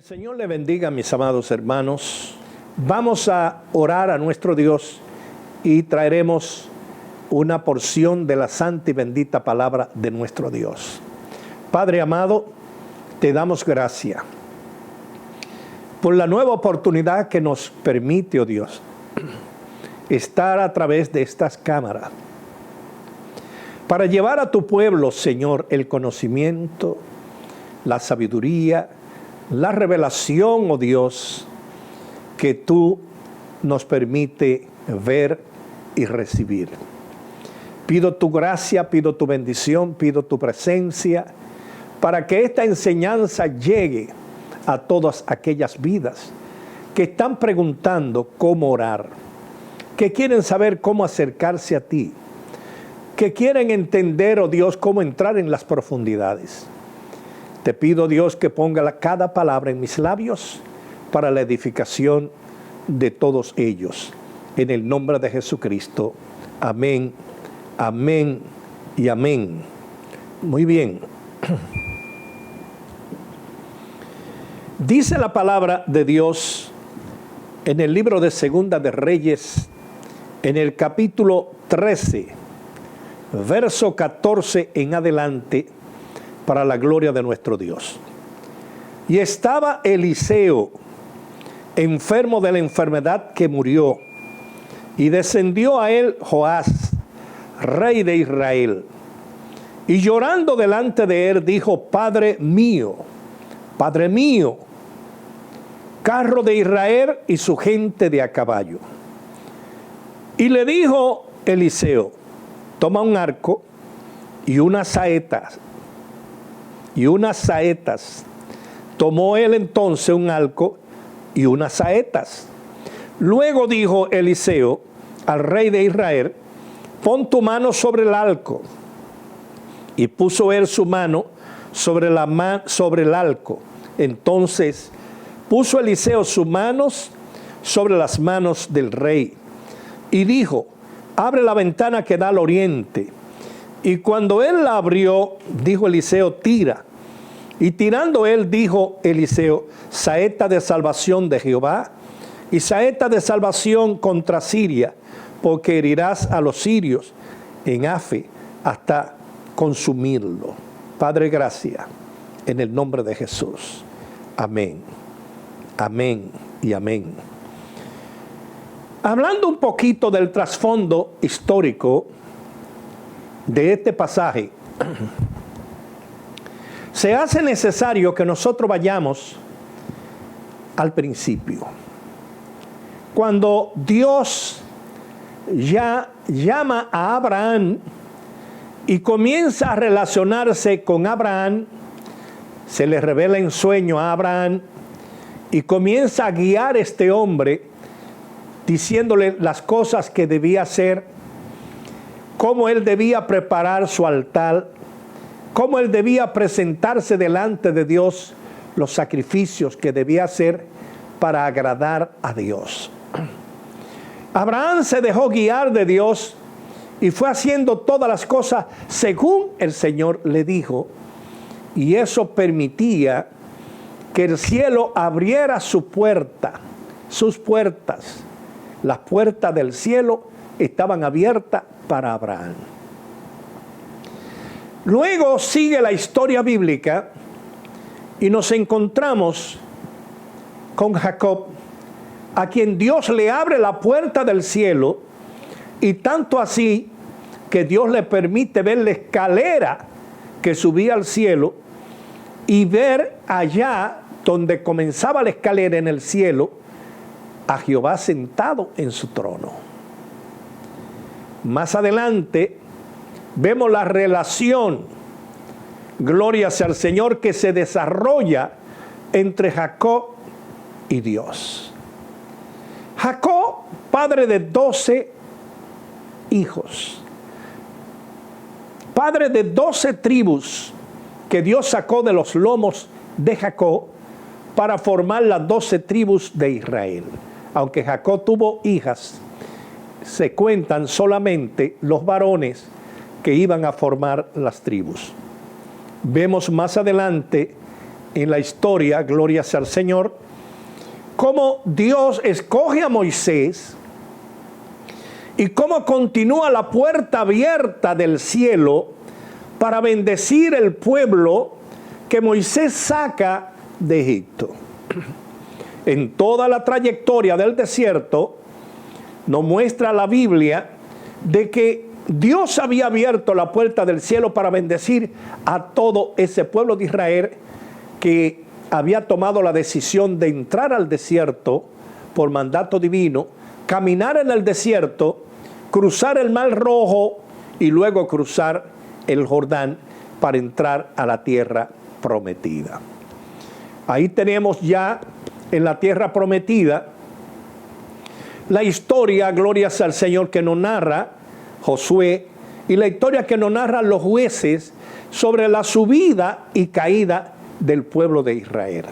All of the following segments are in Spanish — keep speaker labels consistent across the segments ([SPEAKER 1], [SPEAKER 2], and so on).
[SPEAKER 1] Señor le bendiga, mis amados hermanos. Vamos a orar a nuestro Dios y traeremos una porción de la santa y bendita palabra de nuestro Dios. Padre amado, te damos gracias por la nueva oportunidad que nos permite, oh Dios, estar a través de estas cámaras para llevar a tu pueblo, Señor, el conocimiento, la sabiduría, la revelación, oh Dios, que tú nos permite ver y recibir. Pido tu gracia, pido tu bendición, pido tu presencia, para que esta enseñanza llegue a todas aquellas vidas que están preguntando cómo orar, que quieren saber cómo acercarse a ti, que quieren entender, oh Dios, cómo entrar en las profundidades. Te pido, Dios, que ponga cada palabra en mis labios para la edificación de todos ellos. En el nombre de Jesucristo. Amén, amén y amén. Muy bien. Dice la palabra de Dios en el libro de Segunda de Reyes, en el capítulo 13, verso 14 en adelante, para la gloria de nuestro Dios. Y estaba Eliseo enfermo de la enfermedad que murió, y descendió a él Joás, rey de Israel, y llorando delante de él dijo: Padre mío, carro de Israel y su gente de a caballo. Y le dijo Eliseo: toma un arco y unas saetas. Tomó él entonces un arco y unas saetas. Luego dijo Eliseo al rey de Israel: pon tu mano sobre el arco. Y puso él su mano sobre el arco. Entonces puso Eliseo sus manos sobre las manos del rey. Y dijo: abre la ventana que da al oriente. Y cuando él la abrió, dijo Eliseo: tira. Y tirando él, dijo Eliseo: saeta de salvación de Jehová y saeta de salvación contra Siria, porque herirás a los sirios en Afe hasta consumirlo. Padre, gracias, en el nombre de Jesús. Amén, amén y amén. Hablando un poquito del trasfondo histórico de este pasaje, se hace necesario que nosotros vayamos al principio. Cuando Dios ya llama a Abraham y comienza a relacionarse con Abraham, se le revela en sueño a Abraham y comienza a guiar a este hombre, diciéndole las cosas que debía hacer, cómo él debía preparar su altar, cómo él debía presentarse delante de Dios, los sacrificios que debía hacer para agradar a Dios. Abraham se dejó guiar de Dios y fue haciendo todas las cosas según el Señor le dijo, y eso permitía que el cielo abriera su puerta, sus puertas. Las puertas del cielo estaban abiertas para Abraham. Luego sigue la historia bíblica y nos encontramos con Jacob, a quien Dios le abre la puerta del cielo, y tanto así que Dios le permite ver la escalera que subía al cielo y ver allá donde comenzaba la escalera en el cielo a Jehová sentado en su trono. Más adelante vemos la relación, gloria sea al Señor, que se desarrolla entre Jacob y Dios. Jacob, padre de 12 hijos, padre de 12 tribus que Dios sacó de los lomos de Jacob para formar las 12 tribus de Israel. Aunque Jacob tuvo hijas, se cuentan solamente los varones que iban a formar las tribus. Vemos más adelante en la historia, gloria sea al Señor, cómo Dios escoge a Moisés y cómo continúa la puerta abierta del cielo para bendecir el pueblo que Moisés saca de Egipto. En toda la trayectoria del desierto nos muestra la Biblia de que Dios había abierto la puerta del cielo para bendecir a todo ese pueblo de Israel que había tomado la decisión de entrar al desierto por mandato divino, caminar en el desierto, cruzar el Mar Rojo y luego cruzar el Jordán para entrar a la tierra prometida. Ahí tenemos ya en la tierra prometida la historia, gloria sea al Señor, que nos narra Josué y la historia que nos narran los jueces sobre la subida y caída del pueblo de Israel.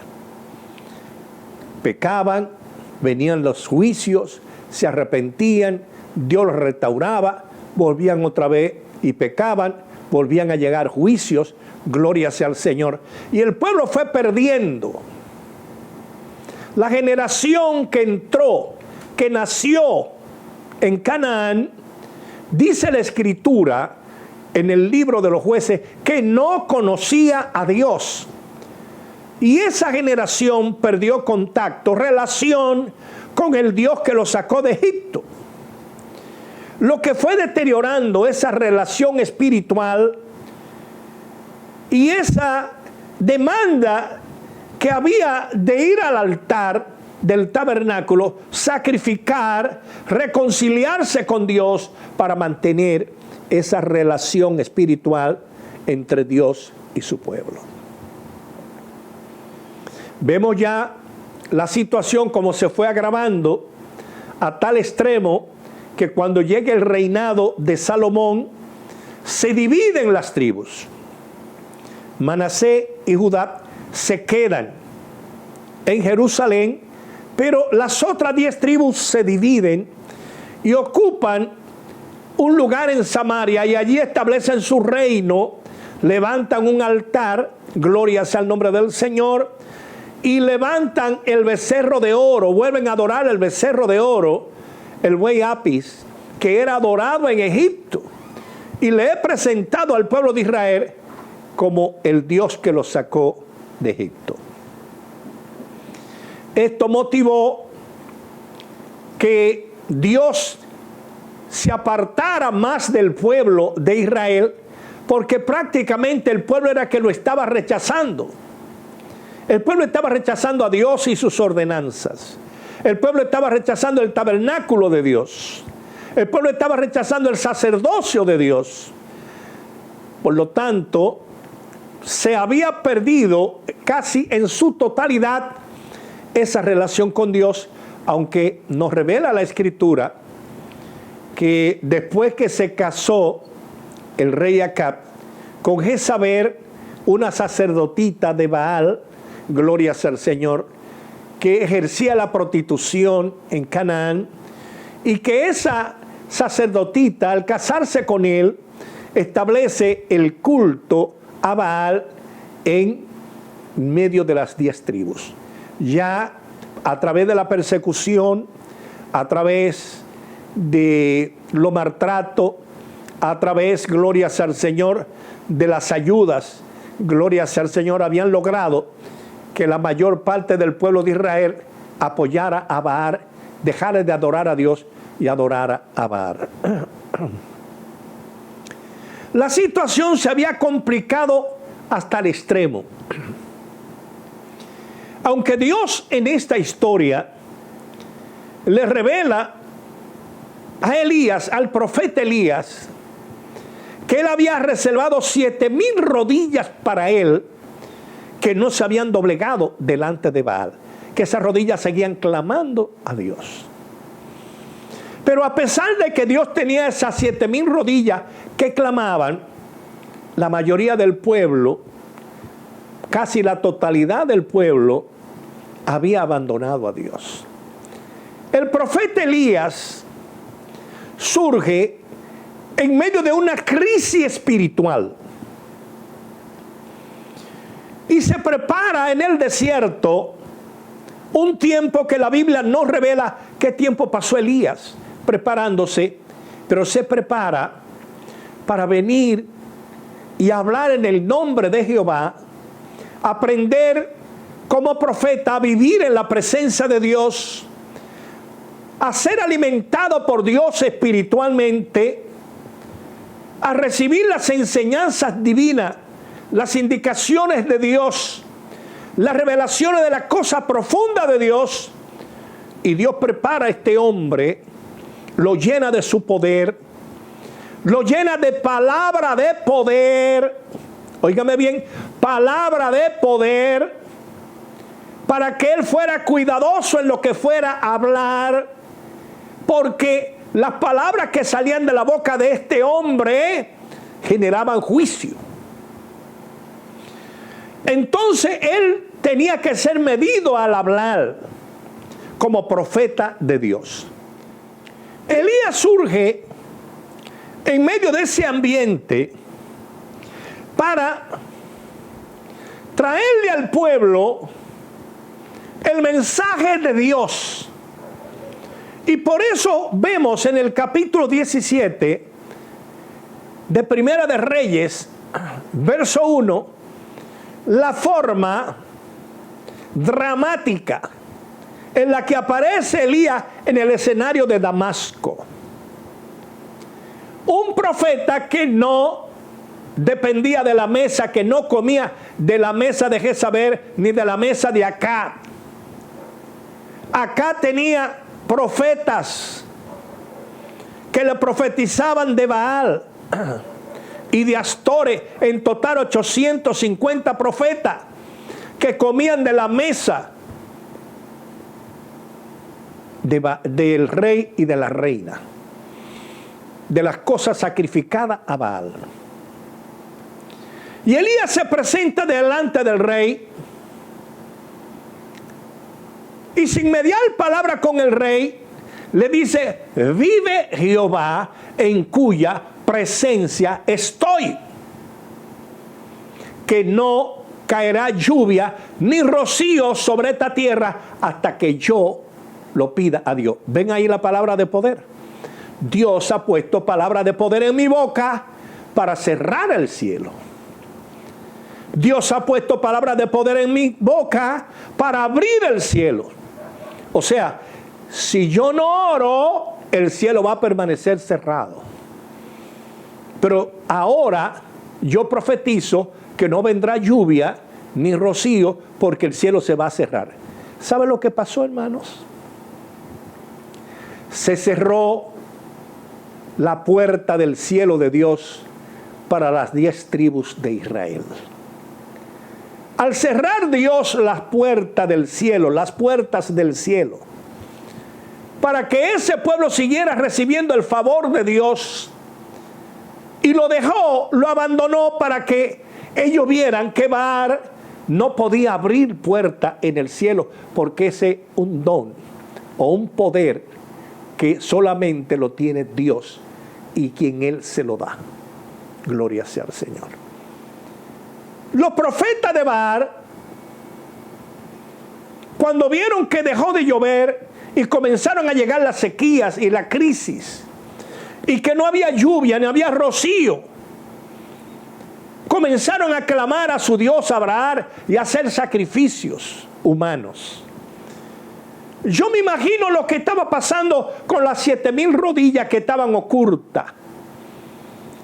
[SPEAKER 1] Pecaban, venían los juicios, se arrepentían, Dios los restauraba, volvían otra vez y pecaban, volvían a llegar juicios, gloria sea al Señor. Y el pueblo fue perdiendo. La generación que entró, que nació en Canaán, dice la Escritura en el libro de los jueces que no conocía a Dios. Y esa generación perdió contacto, relación con el Dios que los sacó de Egipto. Lo que fue deteriorando esa relación espiritual y esa demanda que había de ir al altar del tabernáculo, sacrificar, reconciliarse con Dios para mantener esa relación espiritual entre Dios y su pueblo. Vemos ya la situación como se fue agravando a tal extremo que cuando llegue el reinado de Salomón se dividen las tribus. Manasés y Judá se quedan en Jerusalén, pero las otras 10 tribus se dividen y ocupan un lugar en Samaria y allí establecen su reino, levantan un altar, gloria sea el nombre del Señor, y levantan el becerro de oro, vuelven a adorar el becerro de oro, el buey Apis, que era adorado en Egipto. Y le he presentado al pueblo de Israel como el Dios que los sacó de Egipto. Esto motivó que Dios se apartara más del pueblo de Israel, porque prácticamente el pueblo era que lo estaba rechazando. El pueblo estaba rechazando a Dios y sus ordenanzas. El pueblo estaba rechazando el tabernáculo de Dios. El pueblo estaba rechazando el sacerdocio de Dios. Por lo tanto, se había perdido casi en su totalidad esa relación con Dios, aunque nos revela la Escritura que después que se casó el rey Acab con Jezabel, una sacerdotita de Baal, gloria sea al Señor, que ejercía la prostitución en Canaán, y que esa sacerdotita, al casarse con él, establece el culto a Baal en medio de las 10 tribus. Ya a través de la persecución, a través de los maltratos, a través, gloria sea al Señor, de las ayudas, gloria sea al Señor, habían logrado que la mayor parte del pueblo de Israel apoyara a Baal, dejara de adorar a Dios y adorara a Baal. La situación se había complicado hasta el extremo. Aunque Dios en esta historia le revela a Elías, al profeta Elías, que él había reservado 7,000 rodillas para él, que no se habían doblegado delante de Baal, que esas rodillas seguían clamando a Dios. Pero a pesar de que Dios tenía esas 7,000 rodillas que clamaban, la mayoría del pueblo, casi la totalidad del pueblo, había abandonado a Dios. El profeta Elías surge en medio de una crisis espiritual. y se prepara en el desierto un tiempo que la Biblia no revela qué tiempo pasó Elías preparándose, pero se prepara para venir y hablar en el nombre de Jehová, aprender como profeta a vivir en la presencia de Dios, a ser alimentado por Dios espiritualmente, a recibir las enseñanzas divinas, las indicaciones de Dios, las revelaciones de la cosa profunda de Dios. Y Dios prepara a este hombre, lo llena de su poder, lo llena de palabra de poder. Óigame bien, palabra de poder, para que él fuera cuidadoso en lo que fuera a hablar, porque las palabras que salían de la boca de este hombre generaban juicio. Entonces él tenía que ser medido al hablar como profeta de Dios. Elías surge en medio de ese ambiente para traerle al pueblo el mensaje de Dios. Y por eso vemos en el capítulo 17 de Primera de Reyes, verso 1, la forma dramática en la que aparece Elías en el escenario de Damasco. Un profeta que no dependía de la mesa, que no comía de la mesa de Jezabel ni de la mesa de Acab. Acá tenía profetas que le profetizaban de Baal y de Astores, en total 850 profetas que comían de la mesa del rey y de la reina, de las cosas sacrificadas a Baal. Y Elías se presenta delante del rey y sin mediar palabra con el rey le dice: vive Jehová en cuya presencia estoy, que no caerá lluvia ni rocío sobre esta tierra hasta que yo lo pida a Dios. Ven ahí la palabra de poder. Dios ha puesto palabra de poder en mi boca para cerrar el cielo. Dios ha puesto palabra de poder en mi boca para abrir el cielo. O sea, si yo no oro, el cielo va a permanecer cerrado. Pero ahora yo profetizo que no vendrá lluvia ni rocío porque el cielo se va a cerrar. ¿Sabe lo que pasó, hermanos? Se cerró la puerta del cielo de Dios para las 10 tribus de Israel. Al cerrar Dios las puertas del cielo, para que ese pueblo siguiera recibiendo el favor de Dios, y lo dejó, lo abandonó para que ellos vieran que Baal no podía abrir puerta en el cielo, porque ese es un don o un poder que solamente lo tiene Dios y quien Él se lo da. Gloria sea al Señor. Los profetas de Baal, cuando vieron que dejó de llover y comenzaron a llegar las sequías y la crisis, y que no había lluvia, ni había rocío, comenzaron a clamar a su Dios Abraham y a hacer sacrificios humanos. Yo me imagino lo que estaba pasando con las 7,000 rodillas que estaban ocultas,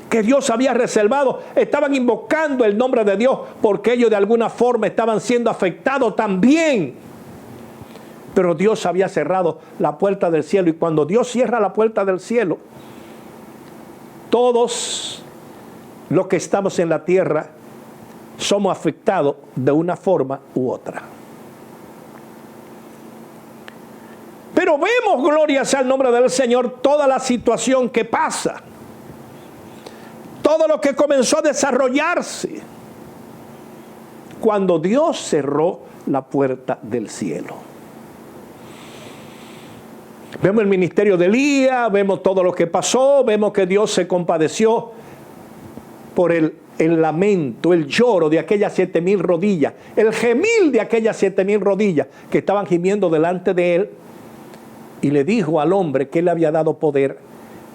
[SPEAKER 1] que Dios había reservado. Estaban invocando el nombre de Dios porque ellos de alguna forma estaban siendo afectados también. Pero Dios había cerrado la puerta del cielo, y cuando Dios cierra la puerta del cielo, todos los que estamos en la tierra somos afectados de una forma u otra. Pero vemos, gloria sea el nombre del Señor, toda la situación que pasa, todo lo que comenzó a desarrollarse cuando Dios cerró la puerta del cielo. Vemos el ministerio de Elías, vemos todo lo que pasó, vemos que Dios se compadeció por el lamento, el lloro de aquellas 7,000 rodillas, el gemir de aquellas 7,000 rodillas que estaban gimiendo delante de él, y le dijo al hombre que él le había dado poder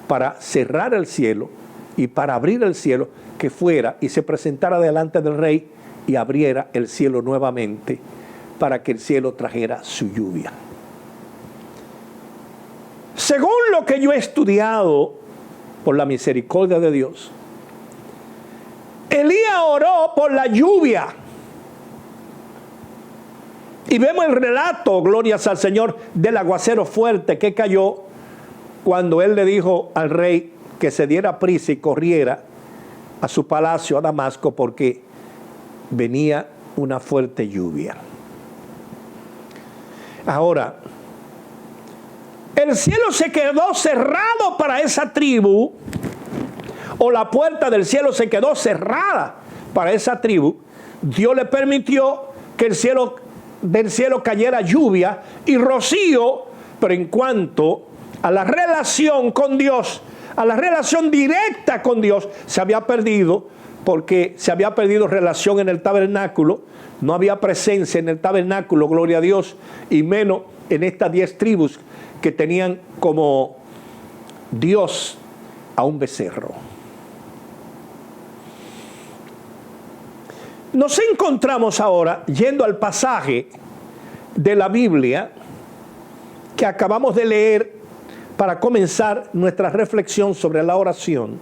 [SPEAKER 1] para cerrar el cielo y para abrir el cielo, que fuera y se presentara delante del rey y abriera el cielo nuevamente para que el cielo trajera su lluvia. Según lo que yo he estudiado por la misericordia de Dios, Elías oró por la lluvia. Y vemos el relato, glorias al Señor, del aguacero fuerte que cayó cuando él le dijo al rey que se diera prisa y corriera a su palacio a Damasco porque venía una fuerte lluvia. Ahora, el cielo se quedó cerrado para esa tribu, o la puerta del cielo se quedó cerrada para esa tribu. Dios le permitió que del cielo cayera lluvia y rocío, pero en cuanto a la relación con Dios, a la relación directa con Dios, se había perdido, porque se había perdido relación en el tabernáculo, no había presencia en el tabernáculo, gloria a Dios, y menos en estas 10 tribus que tenían como Dios a un becerro. Nos encontramos ahora yendo al pasaje de la Biblia que acabamos de leer para comenzar nuestra reflexión sobre la oración,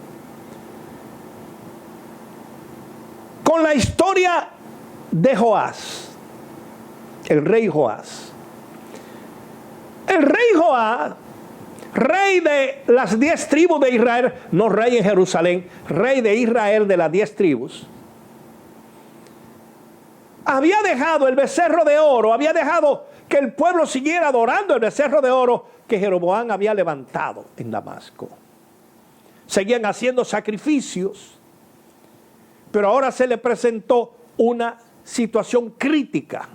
[SPEAKER 1] con la historia de Joás, el rey Joás. El rey Joás, rey de las 10 tribus de Israel, no rey en Jerusalén, rey de Israel de las 10 tribus, había dejado el becerro de oro, había dejado que el pueblo siguiera adorando el becerro de oro que Jeroboam había levantado en Damasco. Seguían haciendo sacrificios, pero ahora se le presentó una situación crítica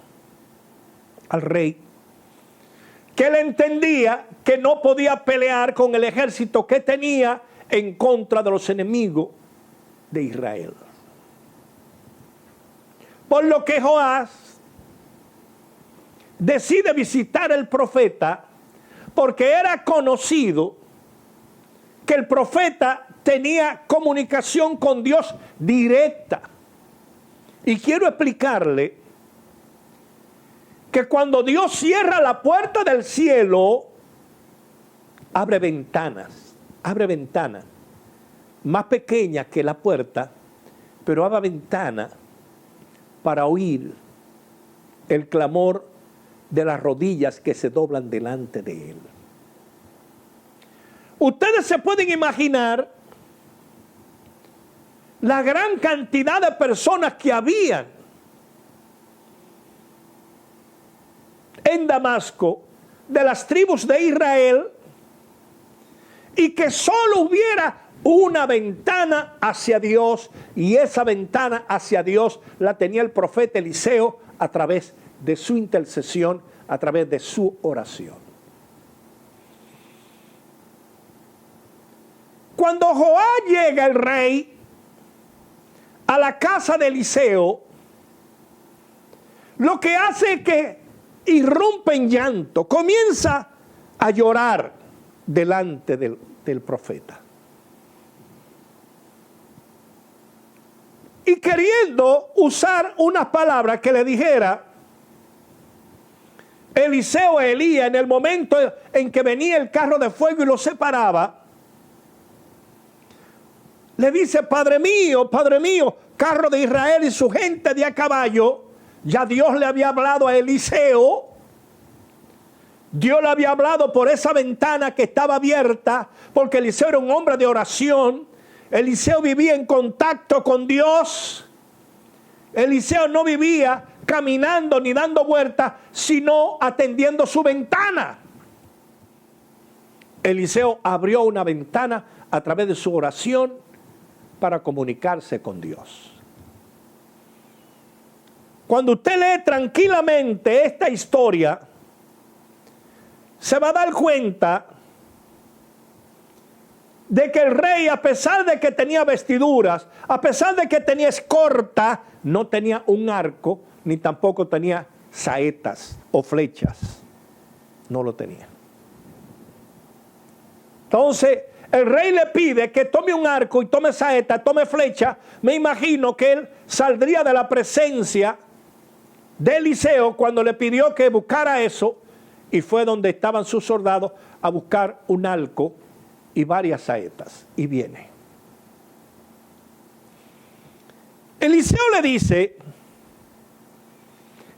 [SPEAKER 1] al rey, que él entendía que no podía pelear con el ejército que tenía en contra de los enemigos de Israel. Por lo que Joás decide visitar al profeta, porque era conocido que el profeta tenía comunicación con Dios directa. Y quiero explicarle que cuando Dios cierra la puerta del cielo, abre ventanas más pequeñas que la puerta, pero abre ventanas para oír el clamor de las rodillas que se doblan delante de él. Ustedes se pueden imaginar la gran cantidad de personas que habían en Damasco de las tribus de Israel, y que solo hubiera una ventana hacia Dios, y esa ventana hacia Dios la tenía el profeta Eliseo a través de su intercesión, a través de su oración. Cuando Joás llega, el rey, a la casa de Eliseo, lo que hace es que irrumpe en llanto, comienza a llorar delante del profeta. Y queriendo usar unas palabras que le dijera Eliseo a Elías en el momento en que venía el carro de fuego y lo separaba, le dice: Padre mío, carro de Israel y su gente de a caballo. Ya Dios le había hablado a Eliseo. Dios le había hablado por esa ventana que estaba abierta, porque Eliseo era un hombre de oración. Eliseo vivía en contacto con Dios. Eliseo no vivía caminando ni dando vueltas, sino atendiendo su ventana. Eliseo abrió una ventana a través de su oración para comunicarse con Dios. Cuando usted lee tranquilamente esta historia, se va a dar cuenta de que el rey, a pesar de que tenía vestiduras, a pesar de que tenía escorta, no tenía un arco, ni tampoco tenía saetas o flechas. No lo tenía. Entonces, el rey le pide que tome un arco y tome saeta, tome flecha. Me imagino que él saldría de la presencia de Eliseo cuando le pidió que buscara eso, y fue donde estaban sus soldados a buscar un arco y varias saetas, y viene. Eliseo le dice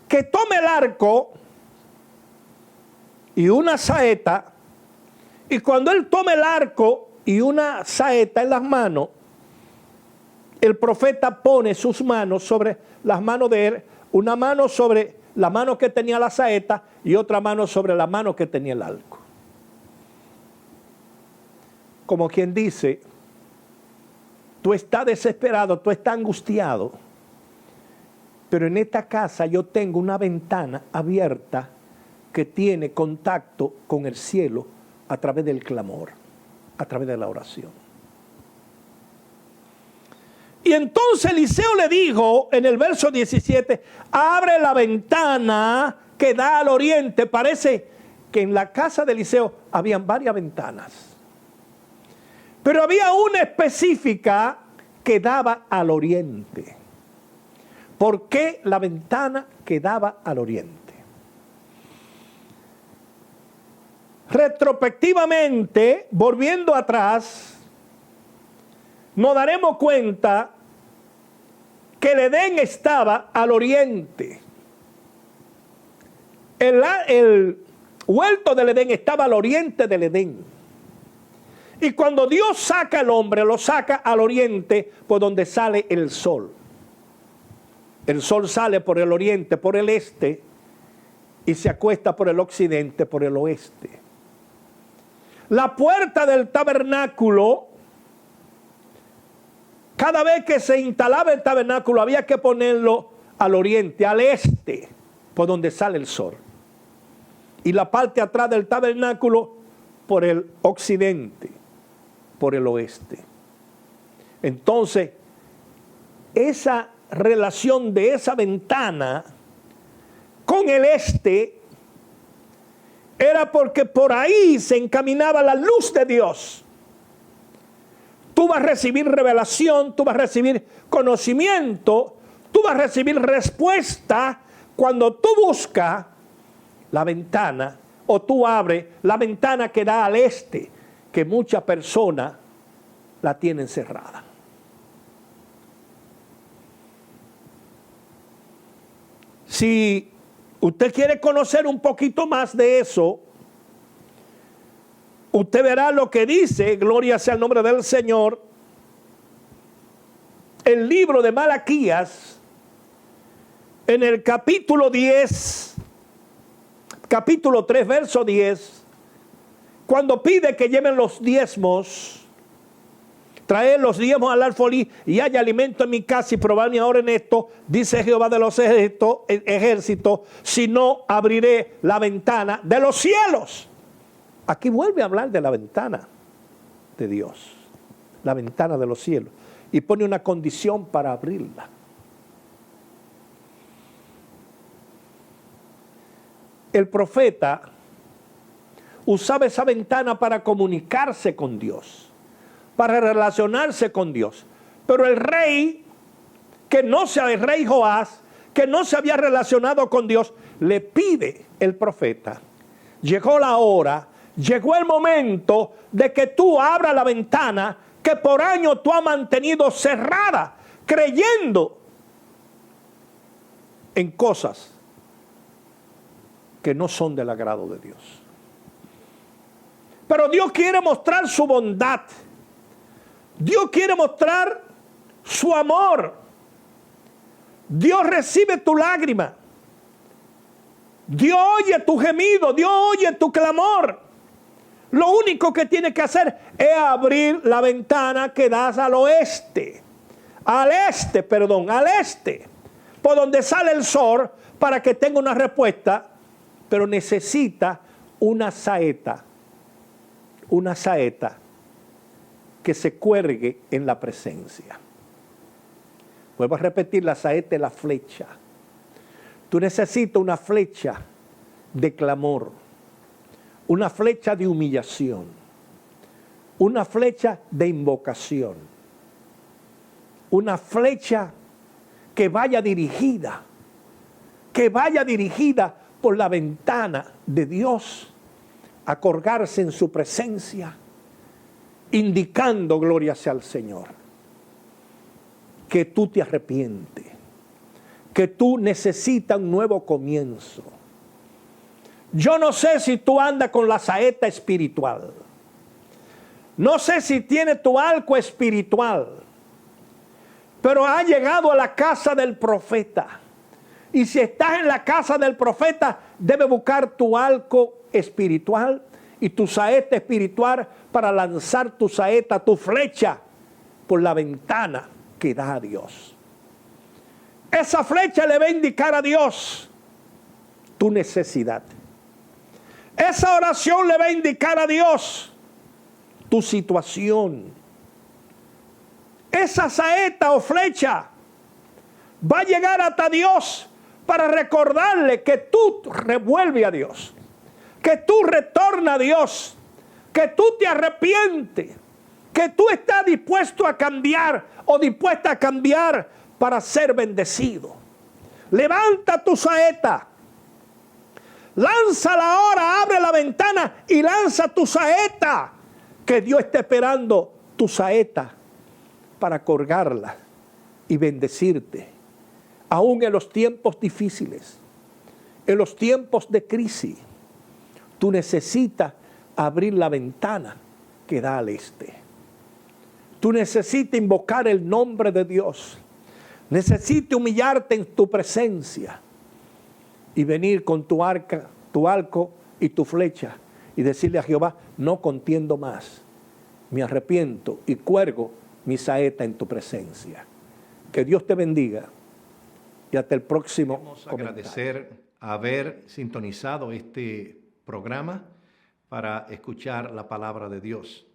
[SPEAKER 1] que tome el arco y una saeta, y cuando él tome el arco y una saeta en las manos, el profeta pone sus manos sobre las manos de él, una mano sobre la mano que tenía la saeta y otra mano sobre la mano que tenía el arco. Como quien dice, tú estás desesperado, tú estás angustiado, pero en esta casa yo tengo una ventana abierta que tiene contacto con el cielo a través del clamor, a través de la oración. Y entonces Eliseo le dijo en el verso 17, abre la ventana que da al oriente. Parece que en la casa de Eliseo habían varias ventanas, pero había una específica que daba al oriente. ¿Por qué la ventana que daba al oriente? Retrospectivamente, volviendo atrás, nos daremos cuenta que el Edén estaba al oriente. El huerto del Edén estaba al oriente del Edén. Y cuando Dios saca al hombre, lo saca al oriente, por donde sale el sol. El sol sale por el oriente, por el este, y se acuesta por el occidente, por el oeste. La puerta del tabernáculo, cada vez que se instalaba el tabernáculo, había que ponerlo al oriente, al este, por donde sale el sol. Y la parte atrás del tabernáculo, por el occidente, por el oeste. Entonces, esa relación de esa ventana con el este era porque por ahí se encaminaba la luz de Dios. Tú vas a recibir revelación, tú vas a recibir conocimiento, tú vas a recibir respuesta cuando tú buscas la ventana o tú abres la ventana que da al este, que muchas personas la tienen cerrada. Si usted quiere conocer un poquito más de eso, usted verá lo que dice, gloria sea el nombre del Señor, el libro de Malaquías, en el capítulo 10, capítulo 3, verso 10, cuando pide que lleven los diezmos, traer los diezmos al alfolí y haya alimento en mi casa y probarme ahora en esto, dice Jehová de los ejércitos, si no abriré la ventana de los cielos. Aquí vuelve a hablar de la ventana de Dios, la ventana de los cielos, y pone una condición para abrirla. El profeta usaba esa ventana para comunicarse con Dios, para relacionarse con Dios. Pero el rey, el rey Joás, que no se había relacionado con Dios, le pide el profeta, llegó la hora, llegó el momento de que tú abras la ventana que por años tú has mantenido cerrada, creyendo en cosas que no son del agrado de Dios. Pero Dios quiere mostrar su bondad. Dios quiere mostrar su amor. Dios recibe tu lágrima. Dios oye tu gemido. Dios oye tu clamor. Lo único que tienes que hacer es abrir la ventana que das al oeste. Al este, por donde sale el sol, para que tenga una respuesta. Pero necesita una saeta que se cuelgue en la presencia. Vuelvo a repetir, la saeta es la flecha. Tú necesitas una flecha de clamor, una flecha de humillación, una flecha de invocación, una flecha que vaya dirigida por la ventana de Dios a colgarse en su presencia, indicando gloria sea al Señor, que tú te arrepientes, que tú necesitas un nuevo comienzo. Yo no sé si tú andas con la saeta espiritual, no sé si tienes tu arco espiritual, pero has llegado a la casa del profeta. Y si estás en la casa del profeta, debes buscar tu arco espiritual y tu saeta espiritual para lanzar tu saeta, tu flecha, por la ventana que da a Dios. Esa flecha le va a indicar a Dios tu necesidad. Esa oración le va a indicar a Dios tu situación. Esa saeta o flecha va a llegar hasta Dios para recordarle que tú revuelves a Dios, que tú retornas a Dios, que tú te arrepientes, que tú estás dispuesto a cambiar o dispuesta a cambiar para ser bendecido. Levanta tu saeta, lánzala ahora, abre la ventana y lanza tu saeta, que Dios está esperando tu saeta para colgarla y bendecirte, aún en los tiempos difíciles, en los tiempos de crisis. Tú necesitas abrir la ventana que da al este. Tú necesitas invocar el nombre de Dios. Necesitas humillarte en tu presencia y venir con tu arco y tu flecha y decirle a Jehová: no contiendo más, me arrepiento y cuelgo mi saeta en tu presencia. Que Dios te bendiga y hasta el próximo
[SPEAKER 2] Queremos agradecer haber sintonizado este programa para escuchar la palabra de Dios.